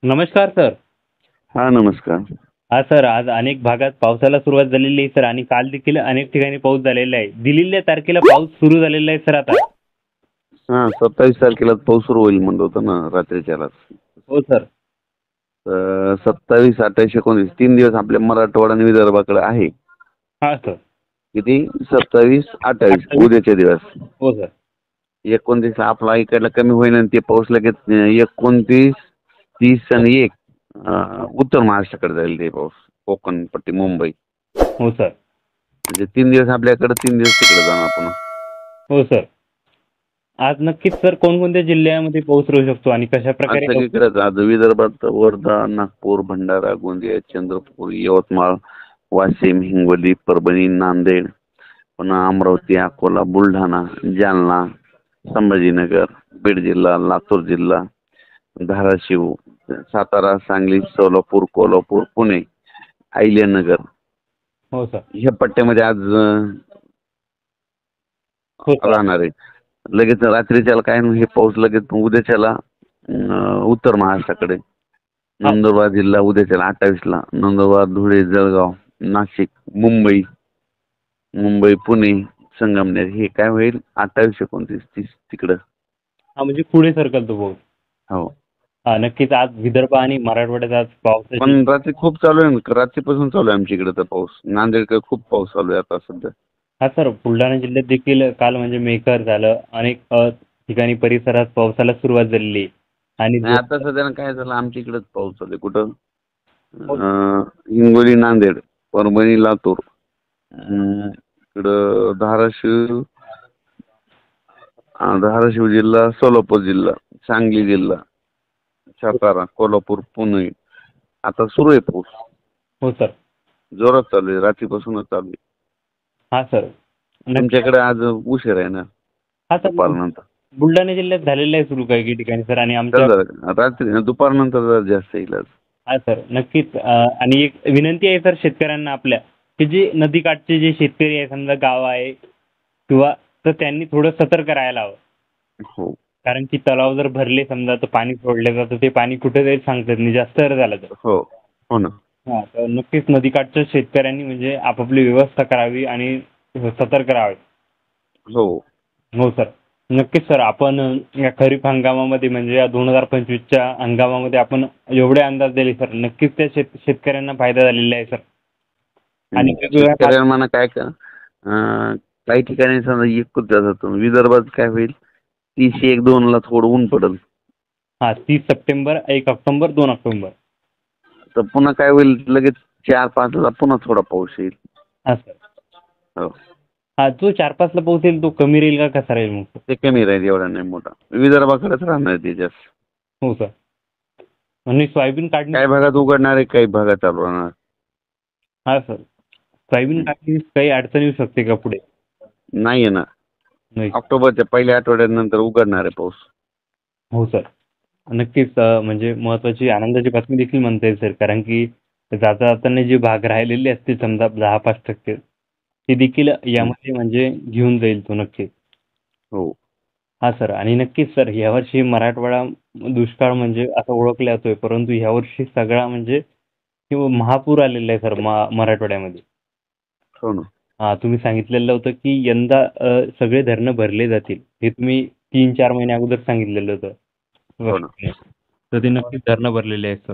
नमस्कार सर. हा नमस्कार. हा सर, आज अनेक भागात पावसाला सुरुवात झालेली आहे सर आणि काल देखील अनेक ठिकाणी पाऊस झालेला आहे. दिलेल्या तारखेला पाऊस सुरू झालेला आहे सर आता. हा 27 तारखेला पाऊस सुरू होईल म्हणत होतं ना रात्रीच्यालाच. हो सर. 27, 28, 29 3 दिवस आपल्या मराठवाडा आणि विदर्भाकडे आहे. हा सर. किती? 27, 28 28. उद्याचे दिवस. हो सर. 29 आपला इकडला कमी होईल आणि ते पाऊस लगेच 29, 30 आणि 1 उत्तर महाराष्ट्राकडे जाईल ते पाऊस. कोकण पट्टी मुंबई. हो सर. म्हणजे 3 दिवस आपल्याकडे, 3 दिवस तिकडे जाणार पुन्हा. हो सर. आज नक्कीच सर कोणकोणत्या जिल्ह्यामध्ये पाऊस राहू शकतो आणि कशा आज प्रकारे सगळीकडेच, आज विदर्भात वर्धा, नागपूर, भंडारा, गोंदिया, चंद्रपूर, यवतमाळ, वाशिम, हिंगोली, परभणी, नांदेड, पुन्हा अमरावती, अकोला, बुलढाणा, जालना, संभाजीनगर, बीड जिल्हा, लातूर जिल्हा, धाराशिव, सातारा, सांगली, सोलापूर, कोल्हापूर, पुणे, अहिल्यानगर हो सर. ह्या पट्ट्यामध्ये आज हो सर. राहणार आहे. लगेच रात्रीच्याला काय नाही, हे पाऊस लगेच उद्याच्याला उत्तर महाराष्ट्राकडे. हा. नंदुरबार जिल्हा उद्याच्याला 28ला, नंदुरबार, धुळे, जळगाव, नाशिक, मुंबई, पुणे, संगमनेर हे काय होईल 28, 29, 30 तिकडं. हा, म्हणजे पुढे सरकलतो पाऊस. हो. हा, नक्कीच आज विदर्भ आणि मराठवाड्यात आज पावसाची. पण रात्री खूप चालू आहे, रात्रीपासून चालू आहे आमच्या इकडे तर पाऊस. नांदेडकडे खूप पाऊस चालू आहे आता सध्या. हा सर, बुलढाणा जिल्ह्यात देखील काल म्हणजे मेकर झालं, अनेक ठिकाणी परिसरात पावसाला सुरुवात झालेली आहे. आणि नाही आता सध्या काय झालं, आमच्या इकडेच पाऊस चालू आहे. कुठं? हो. हिंगोली, नांदेड, परभणी, लातूर, इकडं धाराशिव जिल्हा, सोलापूर जिल्हा, सांगली जिल्हा, सातारा, कोल्हापूर, पुणे आता सुरू आहे पाऊस. हो सर. जोरात चालू आहे, रात्रीपासूनच चालू आहे. हा सर. तुमच्याकडे आज उशीर आहे ना, हा सर, दुपारनंतर. बुलढाणा जिल्ह्यात झालेलं आहे सुरू काही ठिकाणी सर आणि आमच्या. रात्री दुपारनंतर जरा जास्त येईल आज. हा सर, नक्कीच. आणि एक विनंती आहे सर शेतकऱ्यांना आपल्या, की जे नदीकाठचे जे शेतकरी आहे समजा गाव आहे किंवा, तर त्यांनी थोडं सतर्क राहायला हवं. हो कारण की तलाव जर भरले समजा तर पाणी सोडलं जातं, ते पाणी कुठे जाईल सांगता येत नाही जास्त जर झालं तर. हो हो ना. हा, तर नक्कीच नदीकाठच्या शेतकऱ्यांनी म्हणजे आपापली व्यवस्था करावी आणि सतर्क राहावे. हो हो सर. नक्कीच सर, आपण या खरीप हंगामामध्ये म्हणजे या 2025च्या हंगामामध्ये आपण एवढे अंदाज दिले सर, नक्कीच त्या शेतकऱ्यांना फायदा झालेला आहे सर. आणि वेगवेगळ्या शेतकऱ्यांना म्हणा काय का काही ठिकाणी समजा एकूच जातात. विदर्भात काय होईल, 30, 1, 2 ला थोडं ऊन पडेल. हा, 30 सप्टेंबर, 1 ऑक्टोबर, 2 ऑक्टोबर. तर पुन्हा काय होईल, लगेच 4, 5 ला पुन्हा थोडा पाऊस येईल. हा सर. हो. हा, जो 4-5 ला पाऊस येईल तो कमी राहील का कसा राहील मग? ते कमी राहील, एवढा नाही मोठा. विदर्भाकडेच राहणार ते जास्त. हो सर. आणि सोयाबीन काढणी. काही भागात उघडणार आहे, काही भागात चालू राहणार. हा सर. सोयाबीन काढणीस काही अडचण येऊ शकते का पुढे? नाही येणार. नाही. ऑक्टोबरच्या पहिल्या आठवड्यानंतर उघडणार आहे पाऊस. हो सर. नक्कीच. म्हणजे महत्त्वाची आनंदाची बातमी देखील म्हणता येईल सर, कारण की जाता जाताना जे भाग राहिलेले असतील समजा 10-5% ते देखील यामध्ये म्हणजे घेऊन जाईल तो नक्कीच. हो. हां सर. आणि नक्कीच सर, यावर्षी मराठवाडा दुष्काळ म्हणजे असं ओळखला जातोय, परंतु यावर्षी सगळा म्हणजे किंवा महापूर आलेला आहे सर मराठवाड्यामध्ये. हो ना. हां, तुम्ही सांगितलेलं होतं की यंदा सगळे धरणं भरले जातील. हे तुम्ही 3-4 महिने अगोदर सांगितलेलं होतं. हो ना. तर ते नक्कीच धरणं भरलेले आहेत सर.